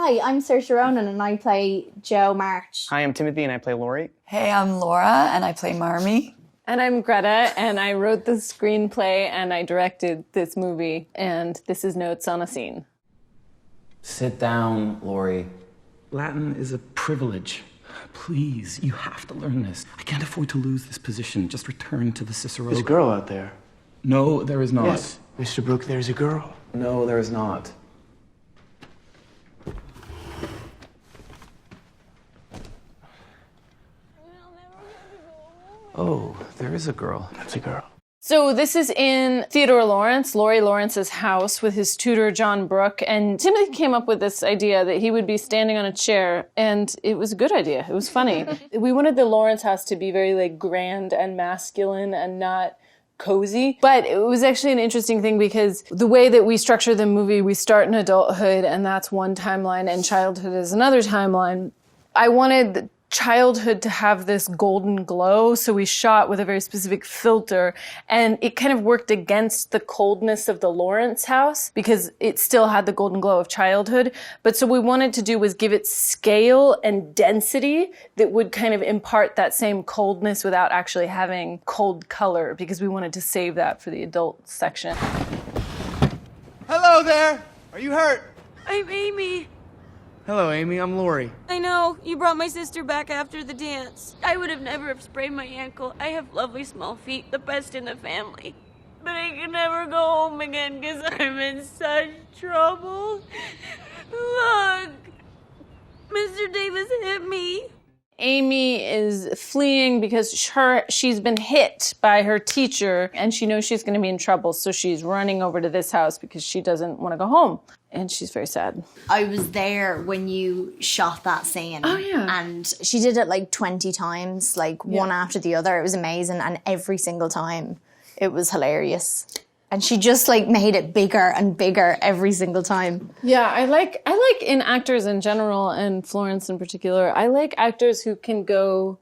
Hi, I'm Saoirse Ronan and I play Jo March. Hi, I'm Timothy and I play Laurie. Hey, I'm Laura and I play Marmee. And I'm Greta, and I wrote the screenplay, and I directed this movie, and this is Notes on a Scene. Sit down, Laurie. Latin is a privilege. Please, you have to learn this. I can't afford to lose this position. Just return to the Cicero. There's a girl out there. No, there is not. Yes, Mr. Brooke, there's a girl. No, there is not. Oh, there is a girl. That's a girl. So this is in Theodore Laurence, Laurie Lawrence's house with his tutor, John Brooke, and Timothy came up with this idea that he would be standing on a chair, and it was a good idea. It was funny. We wanted the Lawrence house to be very, like, grand and masculine and not cozy. But it was actually an interesting thing because the way that we structure the movie, we start in adulthood, and that's one timeline, and childhood is another timeline. I wanted childhood to have this golden glow, so we shot with a very specific filter, and it kind of worked against the coldness of the Lawrence house because it still had the golden glow of childhood. But so what we wanted to do was give it scale and density that would kind of impart that same coldness without actually having cold color, because we wanted to save that for the adult section. Hello there! Are you hurt? I'm Amy. Hello, Amy. I'm Laurie. I know. You brought my sister back after the dance. I would have never have sprained my ankle. I have lovely small feet, the best in the family. But I can never go home again because I'm in such trouble. Look! Mr. Davis hit me. Amy is fleeing because she's been hit by her teacher and she knows she's going to be in trouble, so she's running over to this house because she doesn't want to go home. And she's very sad. I was there when you shot that scene. Oh, yeah. And she did it like 20 times, like one after the other. It was amazing. And every single time it was hilarious. And she just like made it bigger and bigger every single time. Yeah, I like in actors in general, and Florence in particular, I like actors who can go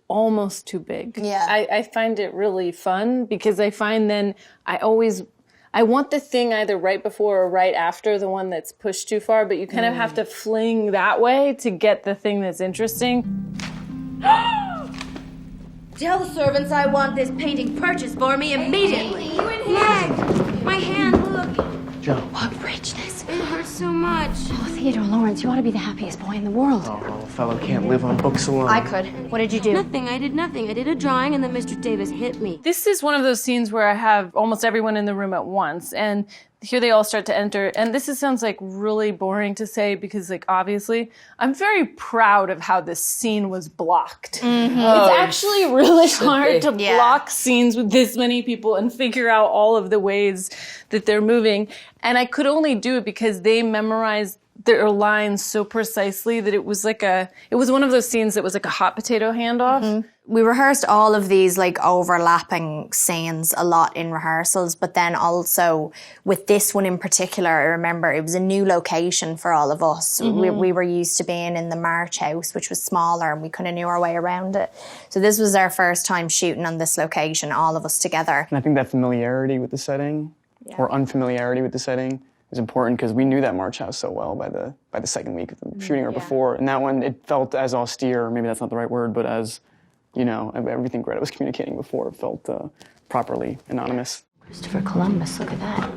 almost too big. Yeah. I find it really fun because I find then I want the thing either right before or right after the one that's pushed too far, but you kind of have to fling that way to get the thing that's interesting. Tell the servants I want this painting purchased for me immediately. You in here? My hand, look. Joe. What richness. It hurts so much. Oh, Theodore Lawrence, you ought to be the happiest boy in the world. Oh, a fellow can't live on books alone. I could. What did you do? Nothing. I did nothing. I did a drawing and then Mr. Davis hit me. This is one of those scenes where I have almost everyone in the room at once, and here they all start to enter. And sounds like really boring to say because, like, obviously, I'm very proud of how this scene was blocked. Mm-hmm. It's actually really hard to block scenes with this many people and figure out all of the ways that they're moving. And I could only do it because they memorized their lines so precisely that it was one of those scenes that was like a hot potato handoff. Mm-hmm. We rehearsed all of these like overlapping scenes a lot in rehearsals, but then also with this one in particular, I remember it was a new location for all of us. Mm-hmm. We were used to being in the March house, which was smaller, and we kind of knew our way around it. So this was our first time shooting on this location, all of us together. And I think that familiarity with the setting, or unfamiliarity with the setting, is important because we knew that March house so well by the second week of shooting or before. And that one, it felt as austere, maybe that's not the right word, but as, you know, everything Greta was communicating before felt properly anonymous. Christopher Columbus, look at that.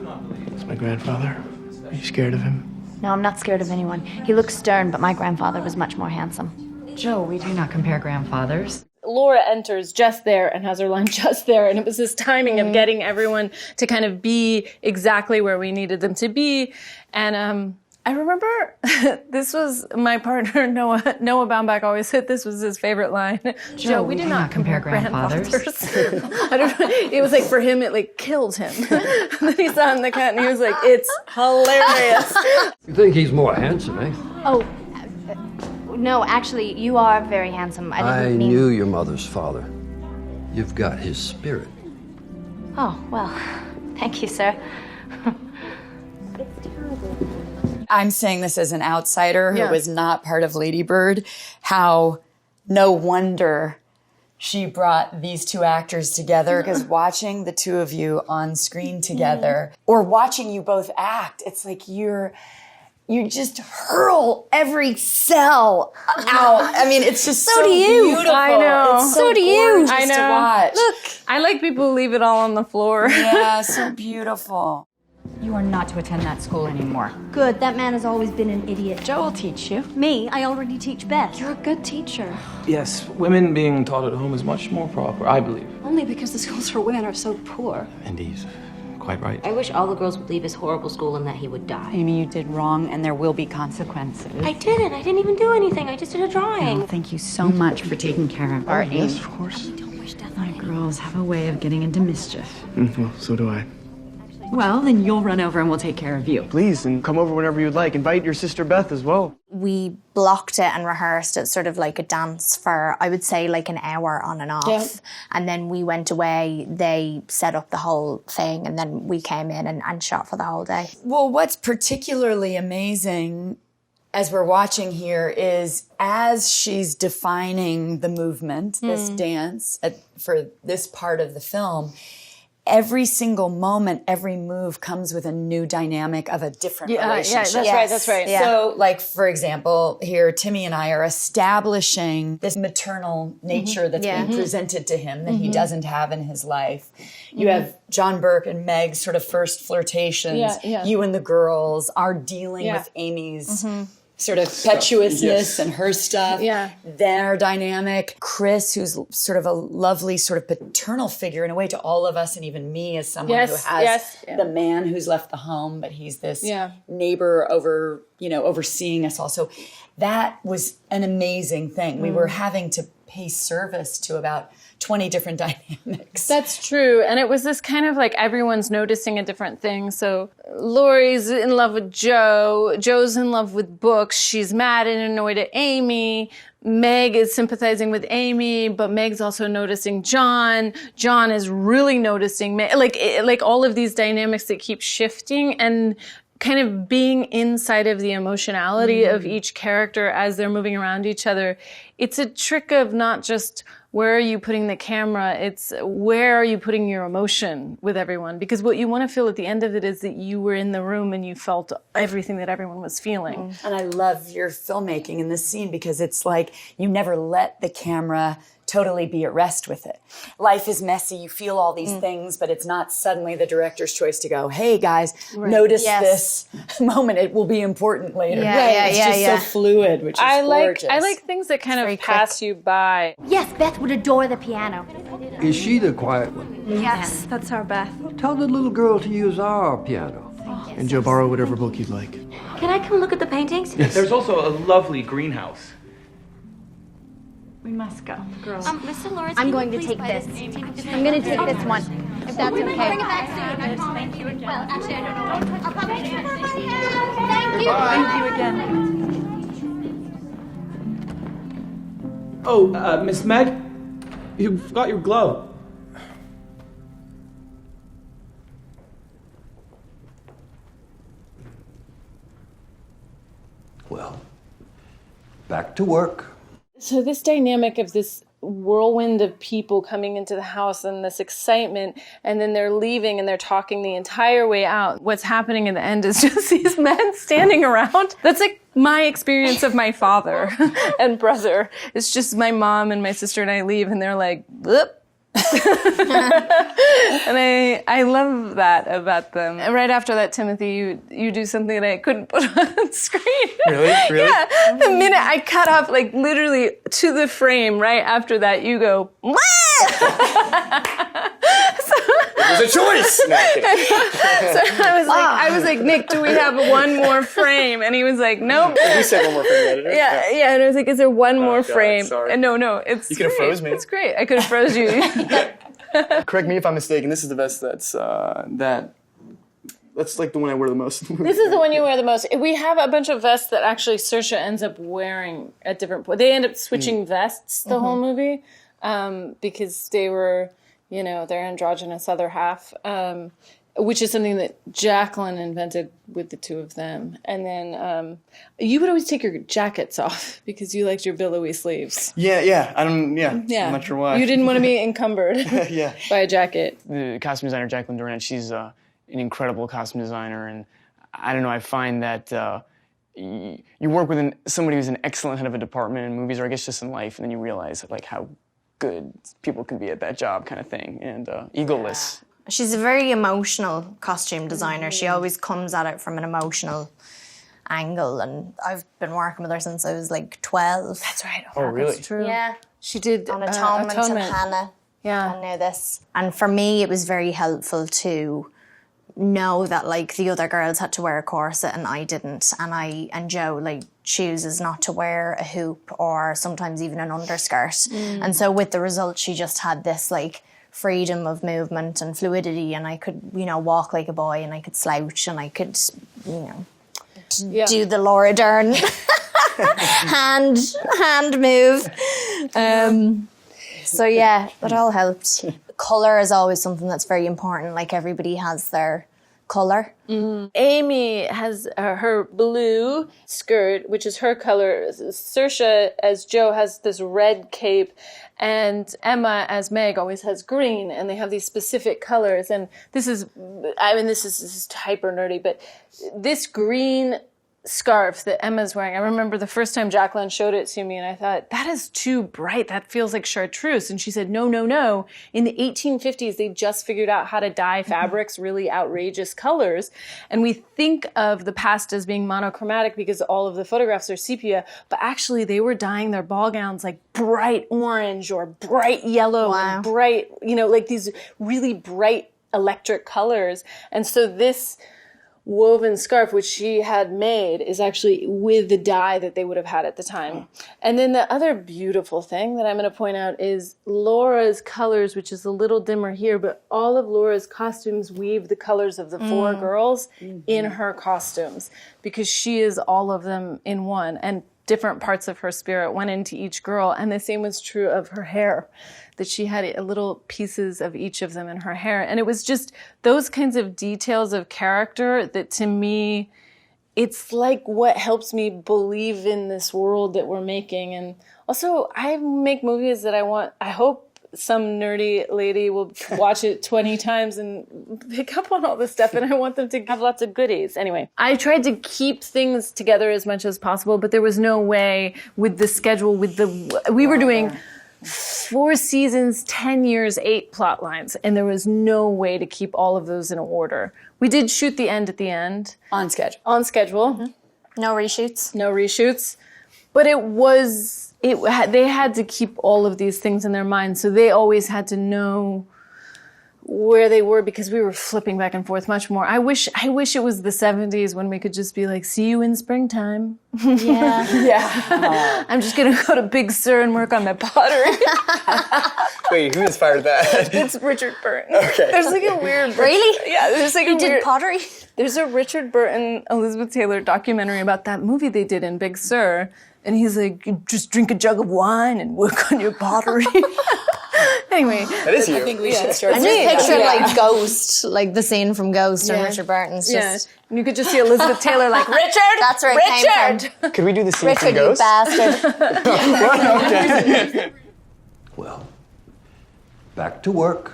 It's my grandfather. Are you scared of him? No, I'm not scared of anyone. He looks stern, but my grandfather was much more handsome. Joe, we do not compare grandfathers. Laura enters just there and has her line just there, and it was this timing of getting everyone to kind of be exactly where we needed them to be. And I remember this was my partner, Noah Baumbach always said this was his favorite line. Joe, we do not compare grandfathers. I don't know. It was like for him, it like killed him. And then he saw it in the cut and he was like, it's hilarious. You think he's more handsome, eh? Oh, no, actually, you are very handsome. I knew your mother's father. You've got his spirit. Oh, well, thank you, sir. I'm saying this as an outsider who was not part of Lady Bird, how no wonder she brought these two actors together, because watching the two of you on screen together, or watching you both act, it's like you just hurl every cell out. I mean, it's just so beautiful. I know. It's so gorgeous I know. to watch. Look, I like people who leave it all on the floor. Yeah, so beautiful. You are not to attend that school anymore. Good, that man has always been an idiot. Joe will teach you. Me? I already teach Beth. You're a good teacher. Yes, women being taught at home is much more proper, I believe. Only because the schools for women are so poor. Indeed. Quite right. I wish all the girls would leave his horrible school and that he would die. Amy, you did wrong, and there will be consequences. I didn't. I didn't even do anything. I just did a drawing. Oh, thank you so much for taking care of our Amy. Yes, of course. Don't wish death on girls have a way of getting into mischief. Well, so do I. Well, then you'll run over and we'll take care of you. Please, and come over whenever you'd like. Invite your sister Beth as well. We blocked it and rehearsed it sort of like a dance for, I would say, like an hour on and off. Yeah. And then we went away, they set up the whole thing, and then we came in and shot for the whole day. Well, what's particularly amazing as we're watching here is as she's defining the movement, this dance for this part of the film, every single moment, every move comes with a new dynamic of a different relationship. Yeah, that's right. Yeah. So, like, for example, here, Timmy and I are establishing this maternal nature that's being presented to him that he doesn't have in his life. You have John Burke and Meg's sort of first flirtations. You and the girls are dealing with Amy's sort of impetuousness and her stuff. Yeah. Their dynamic. Chris, who's sort of a lovely sort of paternal figure in a way to all of us, and even me as someone who has the man who's left the home, but he's this neighbor overseeing us all. So that was an amazing thing. We were having to pay service to about 20 different dynamics. That's true. And it was this kind of like everyone's noticing a different thing. So Laurie's in love with Joe. Joe's in love with books. She's mad and annoyed at Amy. Meg is sympathizing with Amy, but Meg's also noticing John. John is really noticing Meg. Like all of these dynamics that keep shifting and kind of being inside of the emotionality of each character as they're moving around each other. It's a trick of not just where are you putting the camera, it's where are you putting your emotion with everyone? Because what you want to feel at the end of it is that you were in the room and you felt everything that everyone was feeling. And I love your filmmaking in this scene because it's like you never let the camera totally be at rest with it. Life is messy. You feel all these things, but it's not suddenly the director's choice to go, hey guys, notice this moment. It will be important later. It's just so fluid, which is gorgeous. I like things that kind of pass you by. Yes, Beth would adore the piano. Is she the quiet one? Yes, that's our Beth. Tell the little girl to use our piano. And Joe, borrow whatever book you'd like. Can I come look at the paintings? Yes. There's also a lovely greenhouse. We must go, girls. Mr. Laurence, I'm going to take this. I'm going to take this one, if that's okay. Bring it back soon, I promise. Well, actually, I don't know. I'll come back for my hair. Thank you. Thank you again. Oh, Miss Meg, you forgot your glove. Well, back to work. So this dynamic of this whirlwind of people coming into the house and this excitement, and then they're leaving and they're talking the entire way out. What's happening in the end is just these men standing around. That's like my experience of my father and brother. It's just my mom and my sister and I leave and they're like, whoop. And I love that about them. And right after that, Timothy, you do something that I couldn't put on screen. Really? Yeah. The minute I cut off, like literally to the frame, right after that, you go, what? It was a choice. No, so I was like, Nick, do we have one more frame? And he was like, nope. We said one more frame, editor. Yeah. And I was like, is there one more frame? Sorry. And no, it's You could have froze me. It's great. I could have froze you. Correct me if I'm mistaken. This is the vest that's like the one I wear the most. This is the one you wear the most. We have a bunch of vests that actually Saoirse ends up wearing at different points. They end up switching vests the whole movie because they were, their androgynous other half, which is something that Jacqueline invented with the two of them. And then you would always take your jackets off because you liked your billowy sleeves. Yeah. I'm not sure why. You didn't want to be encumbered by a jacket. The costume designer, Jacqueline Dern, she's an incredible costume designer. And I don't know, I find that you work with somebody who's an excellent head of a department in movies, or I guess just in life, and then you realize like how good people can be at that job, kind of thing, and egoless. She's a very emotional costume designer. She always comes at it from an emotional angle, and I've been working with her since I was like 12. That's right. Oh, really? That's true. Yeah. She did On Atonement and Hannah. Yeah. I know this. And for me, it was very helpful to know that like the other girls had to wear a corset and I didn't. And Jo like chooses not to wear a hoop or sometimes even an underskirt. And so with the result, she just had this like freedom of movement and fluidity, and I could, walk like a boy, and I could slouch, and I could, do the Laura Dern hand move. So yeah, it all helped. Colour is always something that's very important. Like everybody has their colour. Amy has her blue skirt, which is her color. Saoirse, as Jo, has this red cape, and Emma, as Meg, always has green, and they have these specific colors. And this is hyper nerdy, but this green scarf that Emma's wearing, I remember the first time Jacqueline showed it to me, and I thought, that is too bright. That feels like chartreuse. And she said, no. In the 1850s, they just figured out how to dye fabrics really outrageous colors. And we think of the past as being monochromatic because all of the photographs are sepia, but actually they were dyeing their ball gowns like bright orange or bright yellow and bright, like these really bright electric colors. And so this woven scarf, which she had made, is actually with the dye that they would have had at the time. And then the other beautiful thing that I'm going to point out is Laura's colors, which is a little dimmer here, but all of Laura's costumes weave the colors of the four girls in her costumes, because she is all of them in one, and different parts of her spirit went into each girl. And the same was true of her hair, that she had little pieces of each of them in her hair. And it was just those kinds of details of character that, to me, it's like what helps me believe in this world that we're making. And also, I make movies that I hope some nerdy lady will watch it 20 times and pick up on all this stuff, and I want them to have lots of goodies. Anyway, I tried to keep things together as much as possible, but there was no way with the schedule, we were doing 4 seasons, 10 years, 8 plot lines, and there was no way to keep all of those in order. We did shoot the end at the end. On schedule. On schedule. Mm-hmm. No reshoots. But they had to keep all of these things in their mind, so they always had to know where they were, because we were flipping back and forth much more. I wish it was the 70s when we could just be like, see you in springtime. Yeah. I'm just going to go to Big Sur and work on my pottery. Wait, who inspired that? It's Richard Burton. Okay. There's like a weird... Really? Yeah, there's like He did pottery? There's a Richard Burton, Elizabeth Taylor documentary about that movie they did in Big Sur. And he's like, you just drink a jug of wine and work on your pottery. Anyway. That is you. I think we should start. I just picture like Ghost, like the scene from Ghost and Richard Burton's just... And you could just see Elizabeth Taylor like, Richard! That's where it came from. Could we do the scene Richard, from you Ghost? bastard. Okay. Well, back to work.